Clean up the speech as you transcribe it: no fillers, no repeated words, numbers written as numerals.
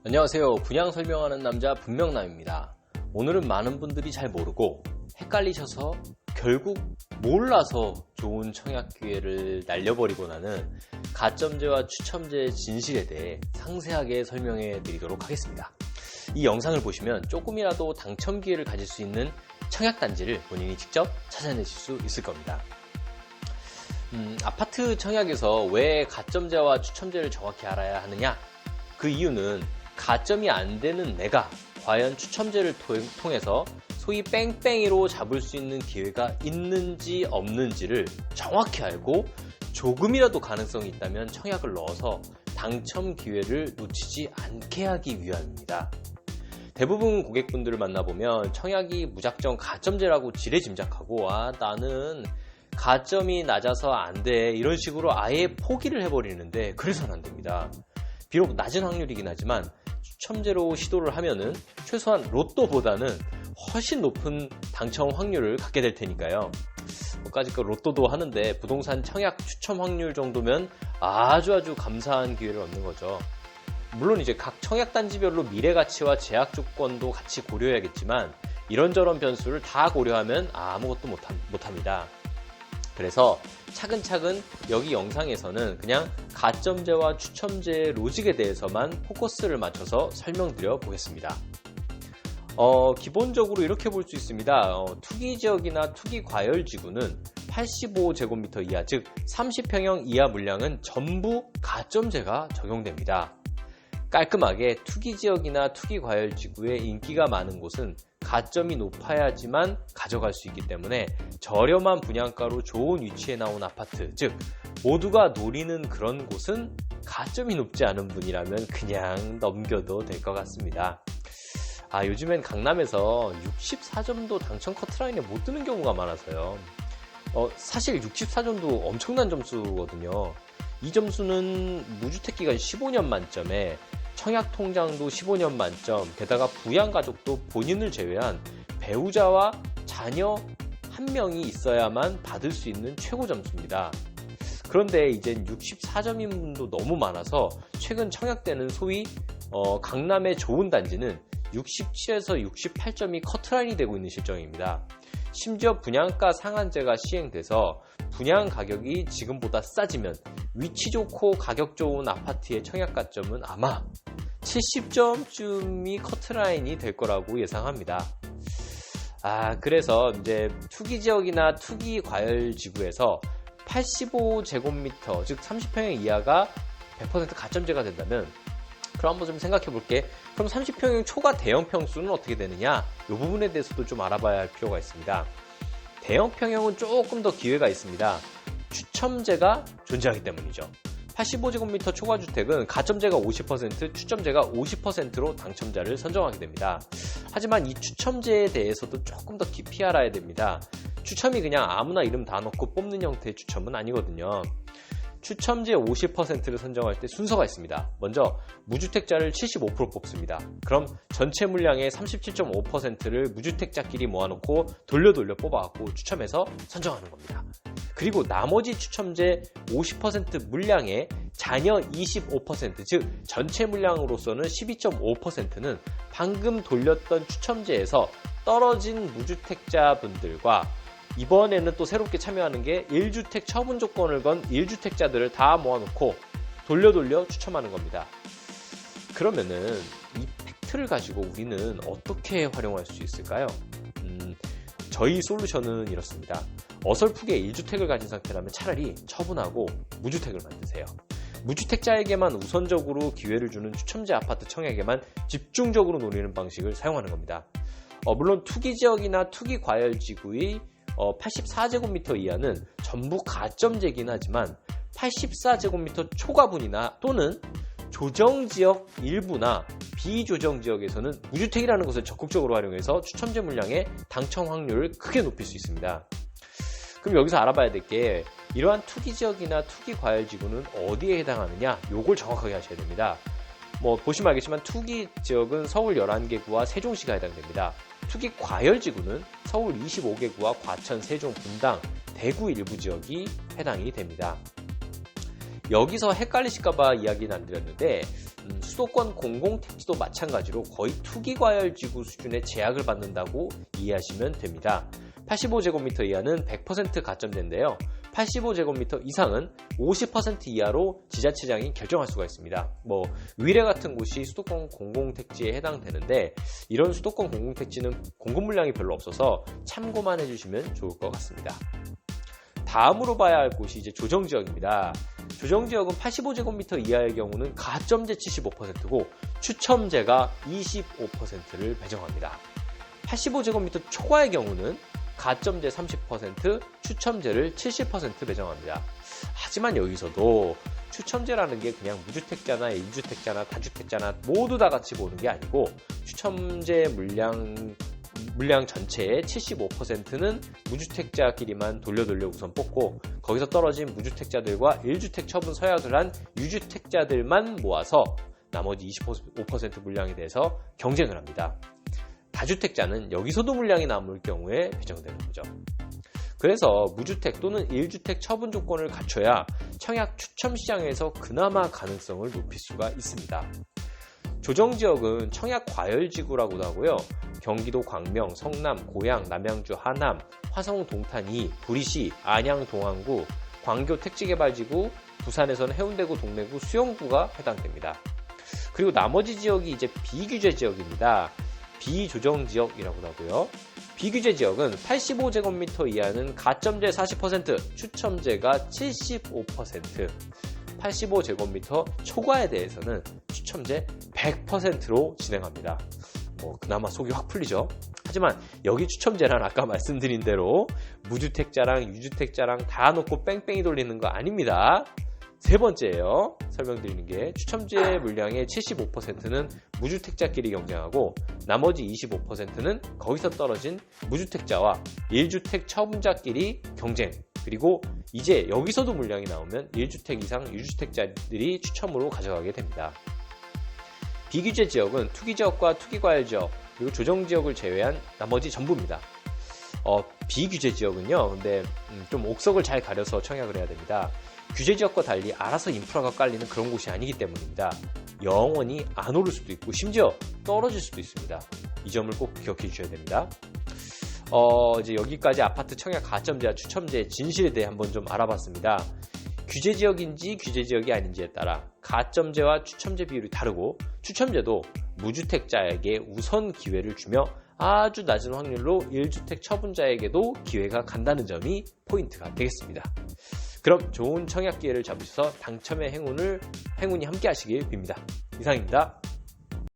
안녕하세요. 분양 설명하는 남자 분명남입니다. 오늘은 많은 분들이 잘 모르고 헷갈리셔서 결국 몰라서 좋은 청약 기회를 날려버리고 나는 가점제와 추첨제의 진실에 대해 상세하게 설명해 드리도록 하겠습니다. 이 영상을 보시면 조금이라도 당첨 기회를 가질 수 있는 청약 단지를 본인이 직접 찾아내실 수 있을 겁니다. 아파트 청약에서 왜 가점제와 추첨제를 정확히 알아야 하느냐? 그 이유는 가점이 안 되는 내가 과연 추첨제를 통해서 소위 뺑뺑이로 잡을 수 있는 기회가 있는지 없는지를 정확히 알고 조금이라도 가능성이 있다면 청약을 넣어서 당첨 기회를 놓치지 않게 하기 위함입니다. 대부분 고객분들을 만나보면 청약이 무작정 가점제라고 지레짐작하고 나는 가점이 낮아서 안 돼 이런 식으로 아예 포기를 해버리는데 그래서는 안 됩니다. 비록 낮은 확률이긴 하지만 추첨제로 시도를 하면은 최소한 로또보다는 훨씬 높은 당첨 확률을 갖게 될 테니까요. 뭐까짓 로또도 하는데 부동산 청약 추첨 확률 정도면 아주 감사한 기회를 얻는 거죠. 물론 이제 각 청약 단지별로 미래 가치와 제약 조건도 같이 고려해야겠지만 이런저런 변수를 다 고려하면 아무것도 못합니다. 그래서 차근차근 여기 영상에서는 그냥 가점제와 추첨제의 로직에 대해서만 포커스를 맞춰서 설명드려 보겠습니다. 기본적으로 이렇게 볼 수 있습니다. 투기지역이나 투기과열지구는 85제곱미터 이하, 즉 30평형 이하 물량은 전부 가점제가 적용됩니다. 깔끔하게 투기지역이나 투기과열지구에 인기가 많은 곳은 가점이 높아야지만 가져갈 수 있기 때문에 저렴한 분양가로 좋은 위치에 나온 아파트, 즉 모두가 노리는 그런 곳은 가점이 높지 않은 분이라면 그냥 넘겨도 될 것 같습니다. 요즘엔 강남에서 64점도 당첨 커트라인에 못 드는 경우가 많아서요. 사실 64점도 엄청난 점수거든요. 이 점수는 무주택 기간 15년 만점에 청약 통장도 15년 만점, 게다가 부양가족도 본인을 제외한 배우자와 자녀 한 명이 있어야만 받을 수 있는 최고 점수입니다. 그런데 이젠 64점인 분도 너무 많아서 최근 청약되는 소위 강남의 좋은 단지는 67에서 68점이 커트라인이 되고 있는 실정입니다. 심지어 분양가 상한제가 시행돼서 분양 가격이 지금보다 싸지면 위치 좋고 가격 좋은 아파트의 청약 가점은 아마 70점쯤이 커트라인이 될 거라고 예상합니다. 그래서 이제 투기지역이나 투기과열지구에서 85제곱미터, 즉 30평형 이하가 100% 가점제가 된다면 그럼 한번 좀 생각해 볼게. 그럼 30평형 초과 대형 평수는 어떻게 되느냐? 이 부분에 대해서도 좀 알아봐야 할 필요가 있습니다. 대형 평형은 조금 더 기회가 있습니다. 추첨제가 존재하기 때문이죠. 85제곱미터 초과주택은 가점제가 50%, 추첨제가 50%로 당첨자를 선정하게 됩니다. 하지만 이 추첨제에 대해서도 조금 더 깊이 알아야 됩니다. 추첨이 그냥 아무나 이름 다 넣고 뽑는 형태의 추첨은 아니거든요. 추첨제 50%를 선정할 때 순서가 있습니다. 먼저 무주택자를 75% 뽑습니다. 그럼 전체 물량의 37.5%를 무주택자끼리 모아놓고 돌려 뽑아갖고 추첨해서 선정하는 겁니다. 그리고 나머지 추첨제 50% 물량의 잔여 25%, 즉 전체 물량으로서는 12.5%는 방금 돌렸던 추첨제에서 떨어진 무주택자분들과 이번에는 또 새롭게 참여하는 게 1주택 처분 조건을 건 1주택자들을 다 모아놓고 돌려 추첨하는 겁니다. 그러면은 이 팩트를 가지고 우리는 어떻게 활용할 수 있을까요? 저희 솔루션은 이렇습니다. 어설프게 1주택을 가진 상태라면 차라리 처분하고 무주택을 만드세요. 무주택자에게만 우선적으로 기회를 주는 추첨제 아파트 청약에만 집중적으로 노리는 방식을 사용하는 겁니다. 물론 투기지역이나 투기과열지구의 84제곱미터 이하는 전부 가점제긴 하지만 84제곱미터 초과분이나 또는 조정지역 일부나 비조정지역에서는 무주택이라는 것을 적극적으로 활용해서 추첨제 물량의 당첨 확률을 크게 높일 수 있습니다. 그럼 여기서 알아봐야 될 게 이러한 투기지역이나 투기과열지구는 어디에 해당하느냐, 요걸 정확하게 하셔야 됩니다. 보시면 알겠지만 투기지역은 서울 11개구와 세종시가 해당됩니다. 투기과열지구는 서울 25개구와 과천, 세종, 분당, 대구 일부 지역이 해당이 됩니다. 여기서 헷갈리실까봐 이야기는 안 드렸는데 수도권 공공택지도 마찬가지로 거의 투기과열지구 수준의 제약을 받는다고 이해하시면 됩니다. 85제곱미터 이하는 100% 가점제인데요. 85제곱미터 이상은 50% 이하로 지자체장이 결정할 수가 있습니다. 위례 같은 곳이 수도권 공공택지에 해당되는데 이런 수도권 공공택지는 공급 물량이 별로 없어서 참고만 해주시면 좋을 것 같습니다. 다음으로 봐야 할 곳이 이제 조정지역입니다. 조정지역은 85제곱미터 이하의 경우는 가점제 75%고 추첨제가 25%를 배정합니다. 85제곱미터 초과의 경우는 가점제 30%, 추첨제를 70% 배정합니다. 하지만 여기서도 추첨제라는 게 그냥 무주택자나 1주택자나 다주택자나 모두 다 같이 보는 게 아니고 추첨제 물량 전체의 75%는 무주택자끼리만 돌려 우선 뽑고 거기서 떨어진 무주택자들과 1주택 처분 서약을 한 유주택자들만 모아서 나머지 25% 물량에 대해서 경쟁을 합니다. 다주택자는 여기서도 물량이 남을 경우에 배정되는 거죠. 그래서 무주택 또는 1주택 처분 조건을 갖춰야 청약 추첨 시장에서 그나마 가능성을 높일 수가 있습니다. 조정지역은 청약 과열지구라고도 하고요. 경기도 광명, 성남, 고양, 남양주, 하남, 화성, 동탄 2, 구리시, 안양, 동안구, 광교 택지개발지구, 부산에서는 해운대구, 동래구, 수영구가 해당됩니다. 그리고 나머지 지역이 이제 비규제 지역입니다. 비조정지역이라고도 하고요. 비규제 지역은 85제곱미터 이하는 가점제 40%, 추첨제가 75%, 85제곱미터 초과에 대해서는 추첨제 100%로 진행합니다. 그나마 속이 확 풀리죠. 하지만 여기 추첨제란 아까 말씀드린 대로 무주택자랑 유주택자랑 다 놓고 뺑뺑이 돌리는 거 아닙니다. 세 번째예요. 설명드리는 게 추첨제 물량의 75%는 무주택자끼리 경쟁하고 나머지 25%는 거기서 떨어진 무주택자와 1주택 처분자끼리 경쟁. 그리고 이제 여기서도 물량이 나오면 1주택 이상 유주택자들이 추첨으로 가져가게 됩니다. 비규제 지역은 투기지역과 투기과열지역 그리고 조정지역을 제외한 나머지 전부입니다. 비규제 지역은요, 근데 좀 옥석을 잘 가려서 청약을 해야 됩니다. 규제 지역과 달리 알아서 인프라가 깔리는 그런 곳이 아니기 때문입니다. 영원히 안 오를 수도 있고 심지어 떨어질 수도 있습니다. 이 점을 꼭 기억해 주셔야 됩니다. 이제 여기까지 아파트 청약 가점제와 추첨제의 진실에 대해 한번 좀 알아봤습니다. 규제 지역인지 규제 지역이 아닌지에 따라 가점제와 추첨제 비율이 다르고 추첨제도 무주택자에게 우선 기회를 주며 아주 낮은 확률로 1주택 처분자에게도 기회가 간다는 점이 포인트가 되겠습니다. 그럼 좋은 청약 기회를 잡으셔서 당첨의 행운이 함께 하시길 빕니다. 이상입니다.